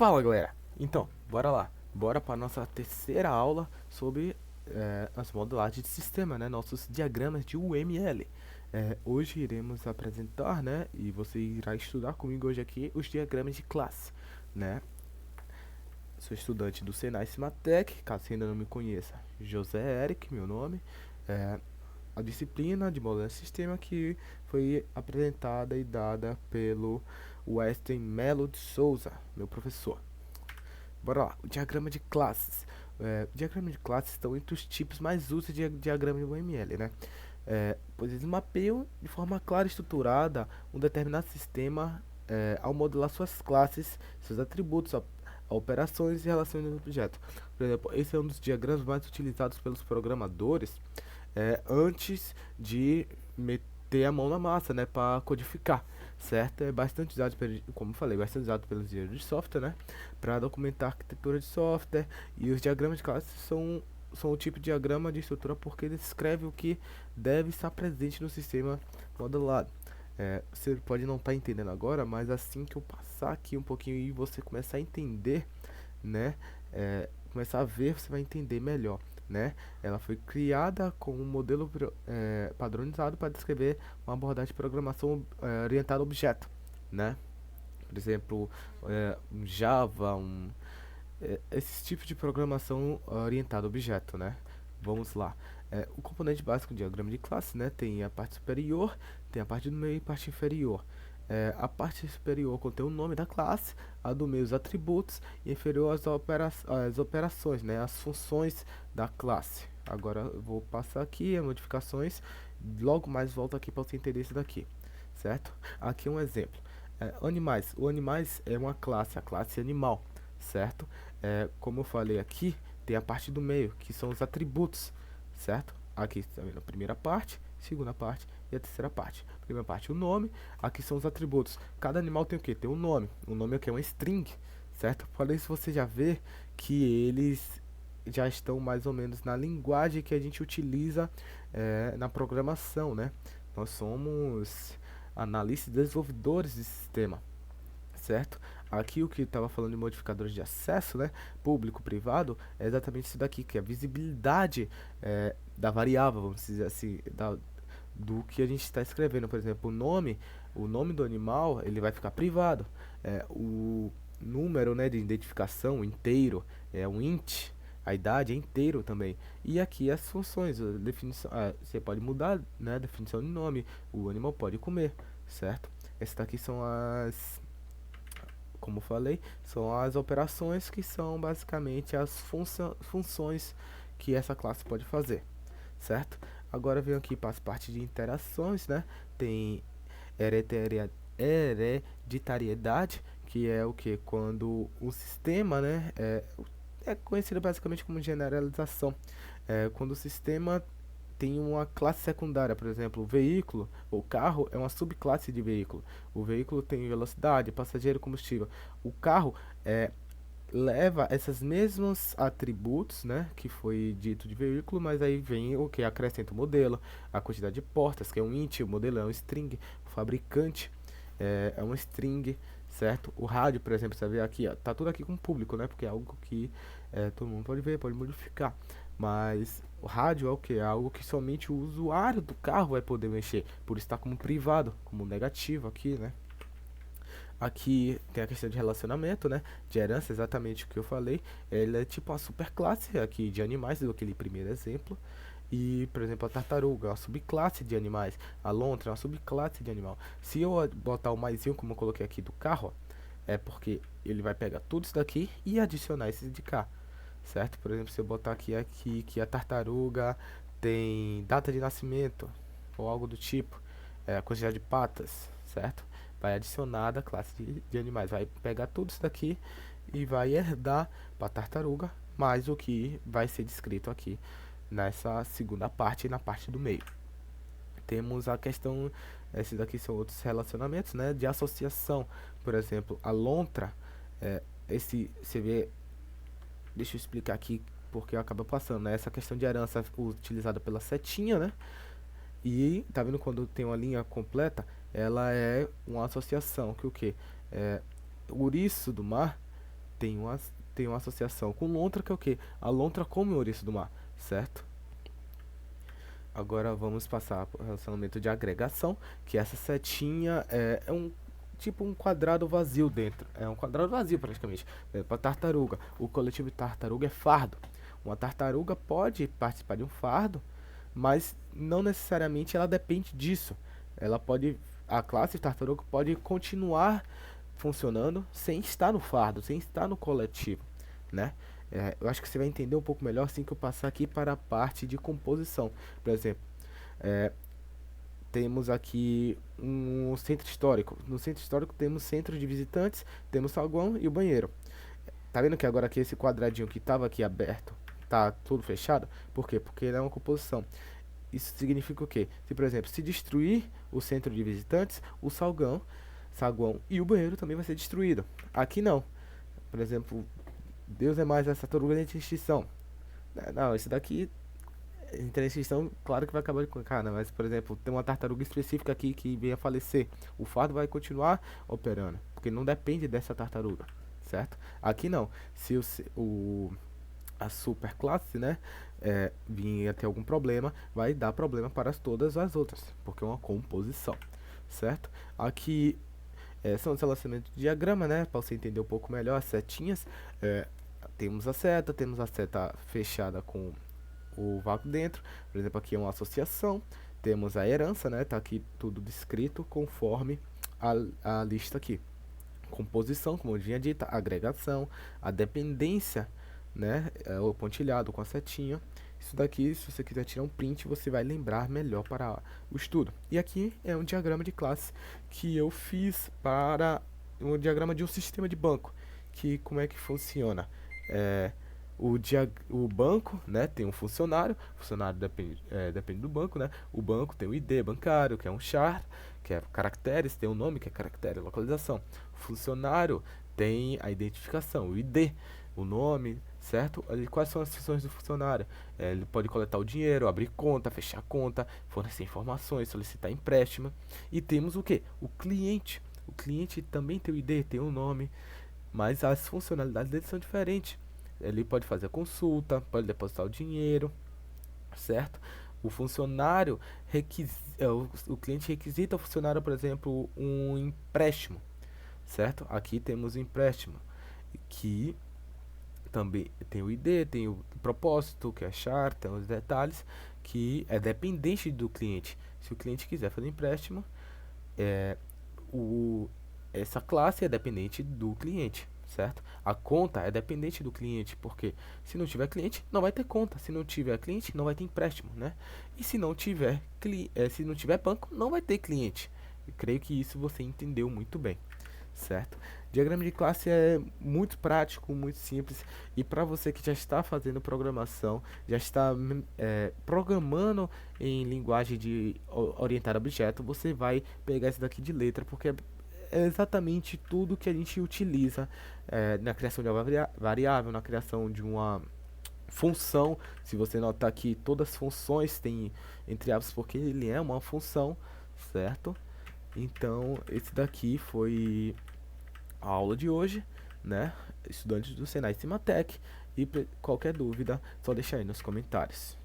Fala galera, então, bora lá, bora para nossa terceira aula sobre as modelagens de sistema, né, nossos diagramas de UML. Hoje iremos apresentar, né, e você irá estudar comigo hoje aqui os diagramas de classe, né. Sou estudante do Senai Cimatec, caso você ainda não me conheça, José Eric, meu nome. É, a disciplina de modelagem de sistema que foi apresentada e dada pelo Weston Melo de Souza, meu professor. Bora lá, o diagrama de classes. O diagrama de classes estão entre os tipos mais úteis de diagrama de UML, né? Pois eles mapeiam de forma clara e estruturada um determinado sistema ao modelar suas classes, seus atributos, operações e relações do objeto. Por exemplo, esse é um dos diagramas mais utilizados pelos programadores antes de meter a mão na massa, né, para codificar, certo? É bastante usado, como eu falei, bastante usado pelos engenheiros de software, né, para documentar a arquitetura de software. E os diagramas de classe são o tipo de diagrama de estrutura porque ele descreve o que deve estar presente no sistema modelado. Você pode não estar entendendo agora, mas assim que eu passar aqui um pouquinho e você começar a entender, né, começar a ver, você vai entender melhor, né? Ela foi criada com um modelo padronizado para descrever uma abordagem de programação orientada a objeto, né? Por exemplo, um Java, esses tipos de programação orientada a objeto, né? Vamos lá. O componente básico do diagrama de classe, né, tem a parte superior, tem a parte do meio e a parte inferior. A parte superior contém o nome da classe, a do meio os atributos e inferior as operações, né, as funções da classe. Agora eu vou passar aqui as modificações, logo mais volto aqui para você entender isso daqui, certo? Aqui um exemplo. Animais. O animais é uma classe, a classe animal, certo? Como eu falei aqui, tem a parte do meio, que são os atributos, certo? Aqui está vendo a primeira parte, segunda parte e a terceira parte. Primeira parte, o nome, aqui são os atributos. Cada animal tem o que? Tem um nome. O nome aqui é uma string, certo? Falei isso, você já vê que eles já estão mais ou menos na linguagem que a gente utiliza na programação, né? Nós somos analistas e desenvolvedores de sistema, certo? Aqui o que estava falando de modificadores de acesso, né, público, privado, é exatamente isso daqui, que é a visibilidade da variável, vamos dizer assim, do que a gente está escrevendo. Por exemplo, o nome do animal, ele vai ficar privado. O número, né, de identificação inteiro é um int, a idade é inteiro também. E aqui as funções, a definição, você pode mudar, né, a definição de nome, o animal pode comer, certo? Essas daqui são como falei, são as operações que são basicamente as funções que essa classe pode fazer, certo? Agora venho aqui para as partes de interações, né? Tem hereditariedade, que é o que? Quando o sistema, né, é conhecido basicamente como generalização. Quando o sistema tem uma classe secundária, por exemplo, o veículo ou carro é uma subclasse de veículo. O veículo tem velocidade, passageiro, combustível. O carro leva esses mesmos atributos, né, que foi dito de veículo, mas aí vem o que acrescenta o modelo, a quantidade de portas, que é um int, o modelo é um string, o fabricante é um string, certo? O rádio, por exemplo, você vê aqui, ó, tá tudo aqui com público, né, porque é algo que todo mundo pode ver, pode modificar. Mas o rádio é o que? É algo que somente o usuário do carro vai poder mexer, por estar como privado, como negativo aqui, né? Aqui tem a questão de relacionamento, né? De herança, exatamente o que eu falei. Ele é tipo uma superclasse aqui de animais, do aquele primeiro exemplo. E, por exemplo, a tartaruga é uma subclasse de animais. A lontra é uma subclasse de animal. Se eu botar o maisinho, como eu coloquei aqui do carro, ó, é porque ele vai pegar tudo isso daqui e adicionar esses de cá, certo? Por exemplo, se eu botar aqui que a tartaruga tem data de nascimento ou algo do tipo, a quantidade de patas, certo? Vai adicionar da classe de animais, vai pegar tudo isso daqui e vai herdar para a tartaruga, mais o que vai ser descrito aqui nessa segunda parte e na parte do meio. Temos a questão, esses daqui são outros relacionamentos, né, de associação. Por exemplo, a lontra, você vê, deixa eu explicar aqui porque eu acabo passando, né? Essa questão de herança utilizada pela setinha, né? E tá vendo quando tem uma linha completa, ela é uma associação que o que? O ouriço do mar tem uma associação com lontra, que é o que? A lontra come o ouriço do mar, certo? Agora vamos passar para o relacionamento de agregação, que essa setinha é um tipo um quadrado vazio dentro. É um quadrado vazio praticamente. Para tartaruga, o coletivo de tartaruga é fardo. Uma tartaruga pode participar de um fardo, mas não necessariamente ela depende disso. Ela pode, a classe de tartaruga pode continuar funcionando sem estar no fardo, sem estar no coletivo, né? Eu acho que você vai entender um pouco melhor assim que eu passar aqui para a parte de composição. Por exemplo, é, temos aqui um centro histórico. No centro histórico temos centro de visitantes, temos saguão e o banheiro. Tá vendo que agora aqui esse quadradinho que estava aqui aberto, tá tudo fechado? Por quê? Porque ele é uma composição. Isso significa o quê? Se, por exemplo, se destruir o centro de visitantes, o saguão e o banheiro também vai ser destruído. Aqui não. Por exemplo, Deus é mais essa tartaruga de extinção. Não, esse daqui entra em extinção, claro que vai acabar com a cara, mas, por exemplo, tem uma tartaruga específica aqui que vem a falecer. O fardo vai continuar operando, porque não depende dessa tartaruga, certo? Aqui não. Se a super classe, né, vir a ter algum problema, vai dar problema para todas as outras, porque é uma composição, certo? Aqui são os relacionamentos de diagrama, né, para você entender um pouco melhor as setinhas. Temos a seta fechada com o vácuo dentro. Por exemplo, aqui é uma associação. Temos a herança, né, tá aqui tudo descrito conforme a lista aqui. Composição, como eu tinha dito, agregação, a dependência, né, o pontilhado com a setinha. Isso daqui, se você quiser tirar um print, você vai lembrar melhor para o estudo. E aqui é um diagrama de classe que eu fiz para um diagrama de um sistema de banco. Que como é que funciona? É, o banco, né, tem um funcionário. O funcionário depende do banco, né? O banco tem o ID bancário, que é um char, que é caracteres, tem o nome, que é caractere, localização. O funcionário tem a identificação, o ID, o nome, certo? Quais são as funções do funcionário? Ele pode coletar o dinheiro, abrir conta, fechar conta, fornecer informações, solicitar empréstimo. E temos o que? O cliente. O cliente também tem o ID, tem o nome, mas as funcionalidades dele são diferentes. Ele pode fazer consulta, pode depositar o dinheiro, certo? O funcionário o cliente requisita ao funcionário, por exemplo, um empréstimo, certo? Aqui temos o empréstimo, que também tem o ID, tem o propósito, que é a char, tem os detalhes, que é dependente do cliente. Se o cliente quiser fazer empréstimo, é, essa classe é dependente do cliente, certo? A conta é dependente do cliente, porque se não tiver cliente, não vai ter conta. Se não tiver cliente, não vai ter empréstimo, né? E se não tiver, se não tiver banco, não vai ter cliente. Eu creio que isso você entendeu muito bem, certo? Diagrama de classe é muito prático, muito simples, e para você que já está fazendo programação, já está programando em linguagem de orientar objeto, você vai pegar esse daqui de letra, porque é exatamente tudo que a gente utiliza na criação de uma variável, na criação de uma função. Se você notar aqui, todas as funções têm entre aspas, porque ele é uma função, certo? Então, esse daqui foi a aula de hoje, né? Estudantes do Senai Cimatec. E qualquer dúvida, só deixa aí nos comentários.